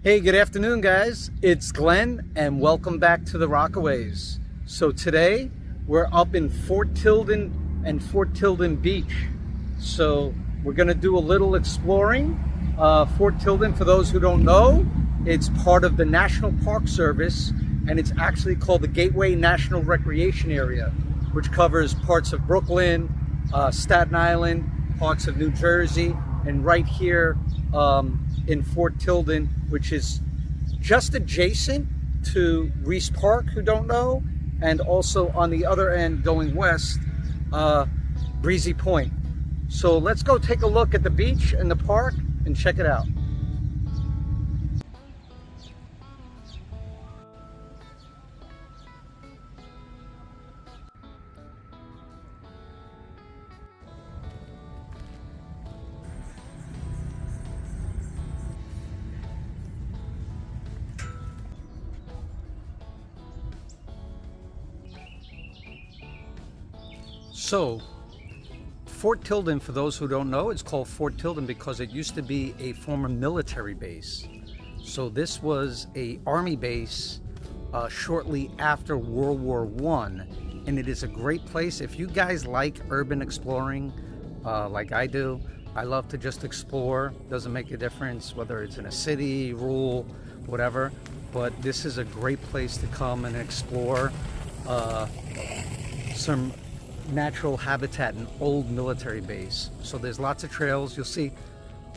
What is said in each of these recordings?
Hey, good afternoon, guys. It's Glenn, and welcome back to the Rockaways. So today, we're up in Fort Tilden and Fort Tilden Beach. So we're gonna do a little exploring. Fort Tilden, for those who don't know, it's part of the National Park Service, and it's actually called the Gateway National Recreation Area, which covers parts of Brooklyn, Staten Island, parts of New Jersey, and right here in Fort Tilden, which is just adjacent to Reese Park, who don't know, and also on the other end going west, Breezy Point. So let's go take a look at the beach and the park and check it out. So, Fort Tilden, for those who don't know, it's called Fort Tilden because it used to be a former military base. So this was an army base shortly after World War I, and it is a great place. If you guys like urban exploring, like I do, I love to just explore. Doesn't make a difference whether it's in a city, rural, whatever, but this is a great place to come and explore some natural habitat, an old military base. So there's lots of trails. You'll see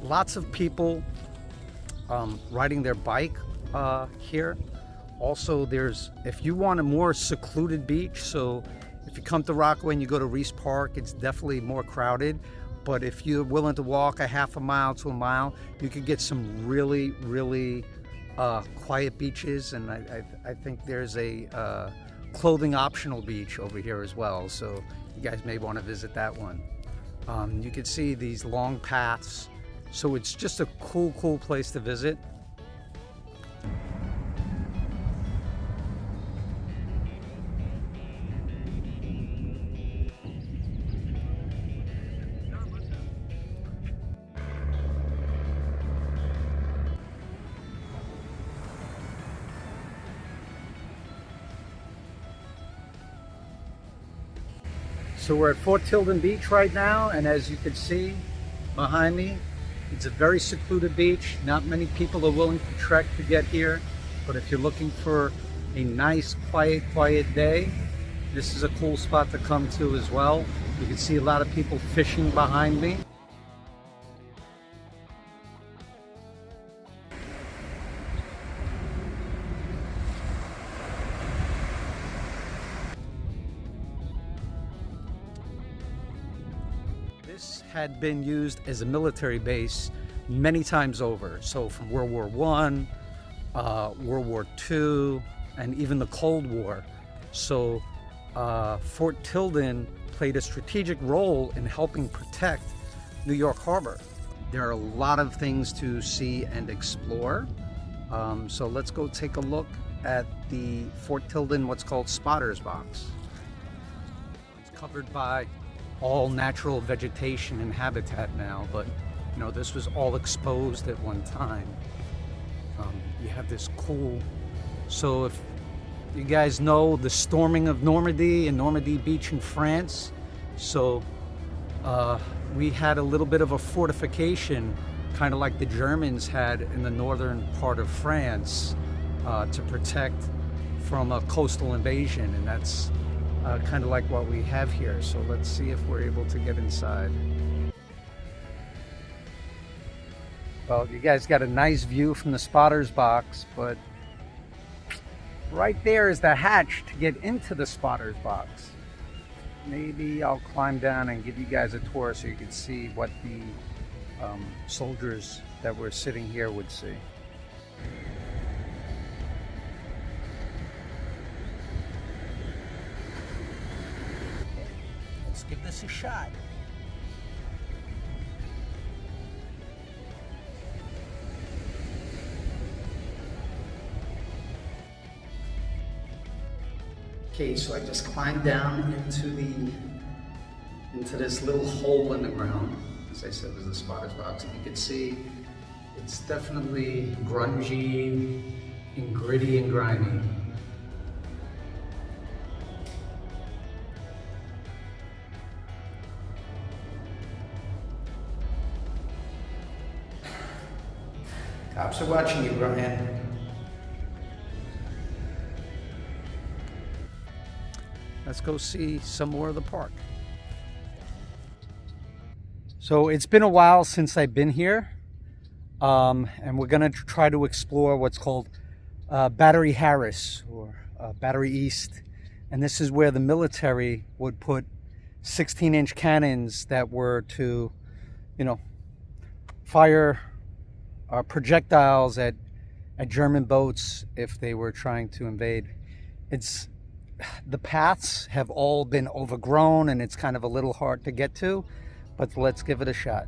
lots of people riding their bike here. Also, there's, if you want a more secluded beach, so if you come to Rockaway and you go to Reese Park, it's definitely more crowded. But if you're willing to walk a half a mile to a mile, you could get some really, really quiet beaches. And I think there's a clothing optional beach over here as well, so you guys may want to visit that one. You can see these long paths, so it's just a cool place to visit. So we're at Fort Tilden Beach right now, and as you can see behind me, it's a very secluded beach. Not many people are willing to trek to get here, but if you're looking for a nice, quiet day, this is a cool spot to come to as well. You can see a lot of people fishing behind me. This had been used as a military base many times over. So from World War I, World War II, and even the Cold War. So Fort Tilden played a strategic role in helping protect New York Harbor. There are a lot of things to see and explore. So let's go take a look at the Fort Tilden, what's called Spotter's Box. It's covered by all natural vegetation and habitat now, but you know, this was all exposed at one time. You have this cool, so if you guys know the storming of Normandy and Normandy Beach in France, so we had a little bit of a fortification, kind of like the Germans had in the northern part of France, to protect from a coastal invasion, and that's kind of like what we have here. So let's see if we're able to get inside. Well, you guys got a nice view from the Spotter's Box, but right there is the hatch to get into the Spotter's Box. Maybe I'll climb down and give you guys a tour so you can see what the soldiers that were sitting here would see. Let's give this a shot. Okay, so I just climbed down into this little hole in the ground. As I said, there's a Spotter's Box. And you can see It's definitely grungy and gritty and grimy. Cops are watching you, Brian. Let's go see some more of the park. So it's been a while since I've been here, and we're gonna try to explore what's called Battery Harris or Battery East, and this is where the military would put 16-inch cannons that were to, fire projectiles at German boats if they were trying to invade. The paths have all been overgrown and it's kind of a little hard to get to, but let's give it a shot.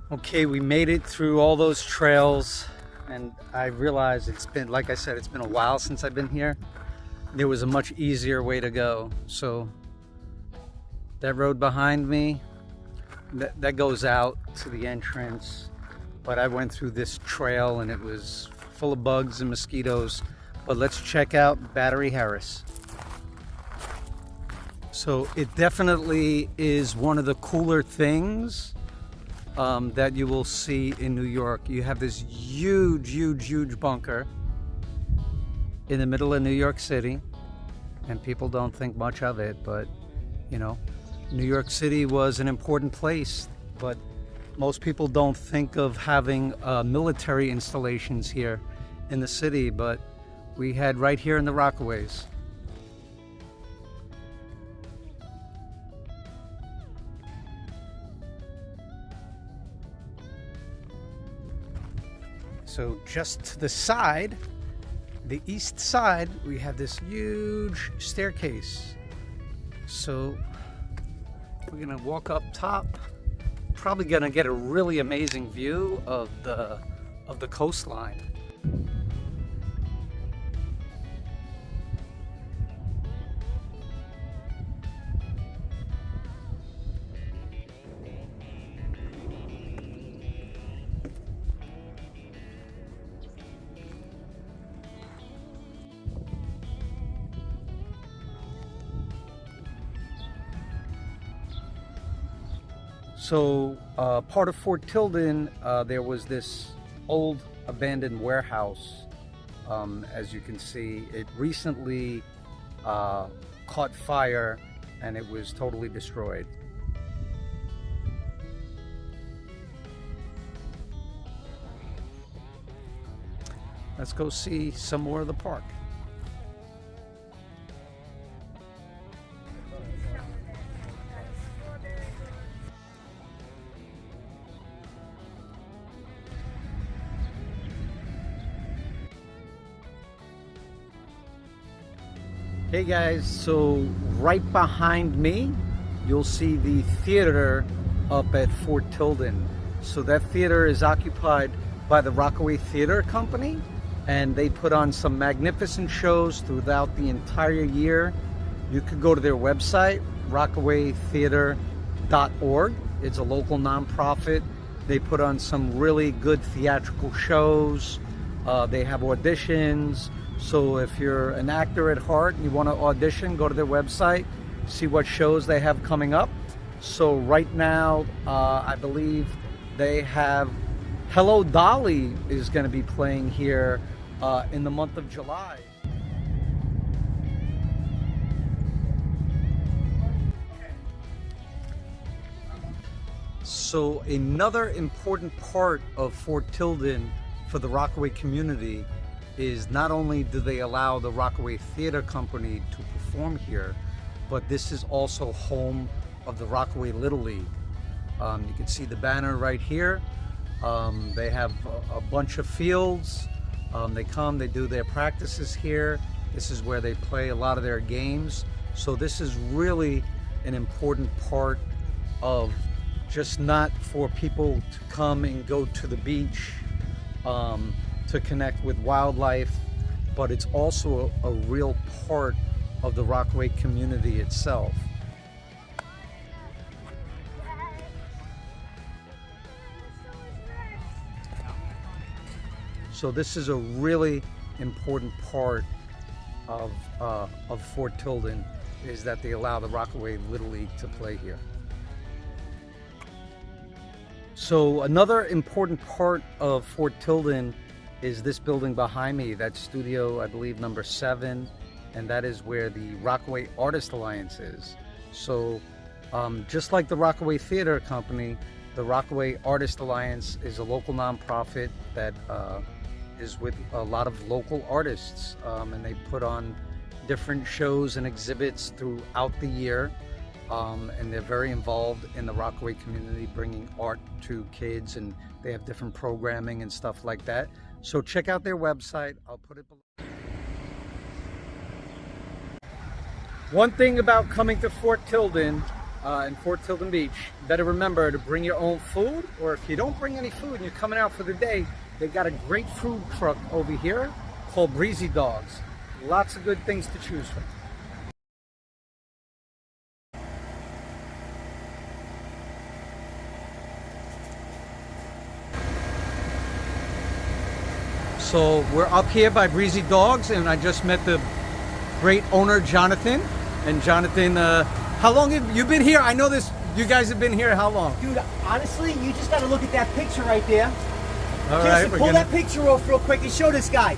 Okay, we made it through all those trails, and I realized it's been, like I said, it's been a while since I've been here. There was a much easier way to go. So that road behind me, that goes out to the entrance, but I went through this trail and it was full of bugs and mosquitoes. But let's check out Battery Harris. So it definitely is one of the cooler things that you will see in New York. You have this huge bunker in the middle of New York City, and people don't think much of it, but New York City was an important place, but most people don't think of having military installations here in the city, but we had right here in the Rockaways. So just to the side, the east side, we have this huge staircase. So we're gonna walk up top, probably gonna get a really amazing view of the coastline. So part of Fort Tilden, there was this old abandoned warehouse. As you can see, it recently caught fire and it was totally destroyed. Let's go see some more of the park. Hey guys, so right behind me, you'll see the theater up at Fort Tilden. So that theater is occupied by the Rockaway Theater Company, and they put on some magnificent shows throughout the entire year. You could go to their website, rockawaytheater.org. It's a local nonprofit. They put on some really good theatrical shows. They have auditions. So if you're an actor at heart and you want to audition, go to their website, see what shows they have coming up. So right now, I believe they have Hello Dolly is going to be playing here in the month of July. So another important part of Fort Tilden for the Rockaway community is not only do they allow the Rockaway Theater Company to perform here, but this is also home of the Rockaway Little League. You can see the banner right here. They have a bunch of fields. They come, they do their practices here. This is where they play a lot of their games. So this is really an important part of just not for people to come and go to the beach, to connect with wildlife, but it's also a real part of the Rockaway community itself. So this is a really important part of Fort Tilden, is that they allow the Rockaway Little League to play here. So another important part of Fort Tilden is this building behind me. That's studio, I believe, number 7, and that is where the Rockaway Artist Alliance is. So just like the Rockaway Theater Company, the Rockaway Artist Alliance is a local nonprofit that is with a lot of local artists, and they put on different shows and exhibits throughout the year, and they're very involved in the Rockaway community, bringing art to kids, and they have different programming and stuff like that. So check out their website, I'll put it below. One thing about coming to Fort Tilden and Fort Tilden Beach, you better remember to bring your own food, or if you don't bring any food and you're coming out for the day, they've got a great food truck over here called Breezy Dogs. Lots of good things to choose from. So we're up here by Breezy Dogs, and I just met the great owner, Jonathan. And Jonathan, how long have you been here? I know this, you guys have been here how long? Dude, honestly, you just gotta look at that picture right there. All Jason, right, pull that picture off real quick and show this guy.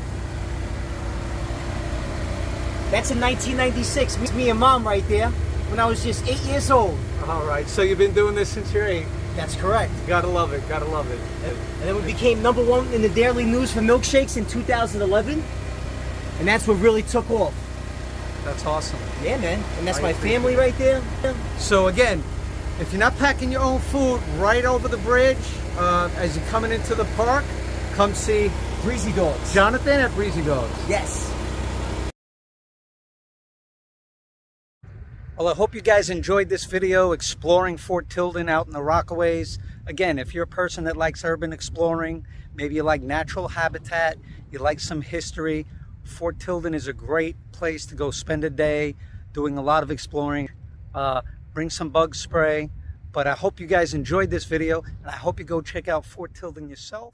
That's in 1996. It's me and Mom right there when I was just 8 years old. All right, so you've been doing this since you're 8. That's correct. Gotta love it, gotta love it. And then we became #1 in the daily news for milkshakes in 2011. And that's what really took off. That's awesome. Yeah, man. And that's my family right there. So again, if you're not packing your own food, right over the bridge, as you're coming into the park, come see Breezy Dogs. Jonathan at Breezy Dogs. Yes. Well, I hope you guys enjoyed this video exploring Fort Tilden out in the Rockaways. Again, if you're a person that likes urban exploring, maybe you like natural habitat, you like some history, Fort Tilden is a great place to go spend a day doing a lot of exploring. Bring some bug spray. But I hope you guys enjoyed this video, and I hope you go check out Fort Tilden yourself.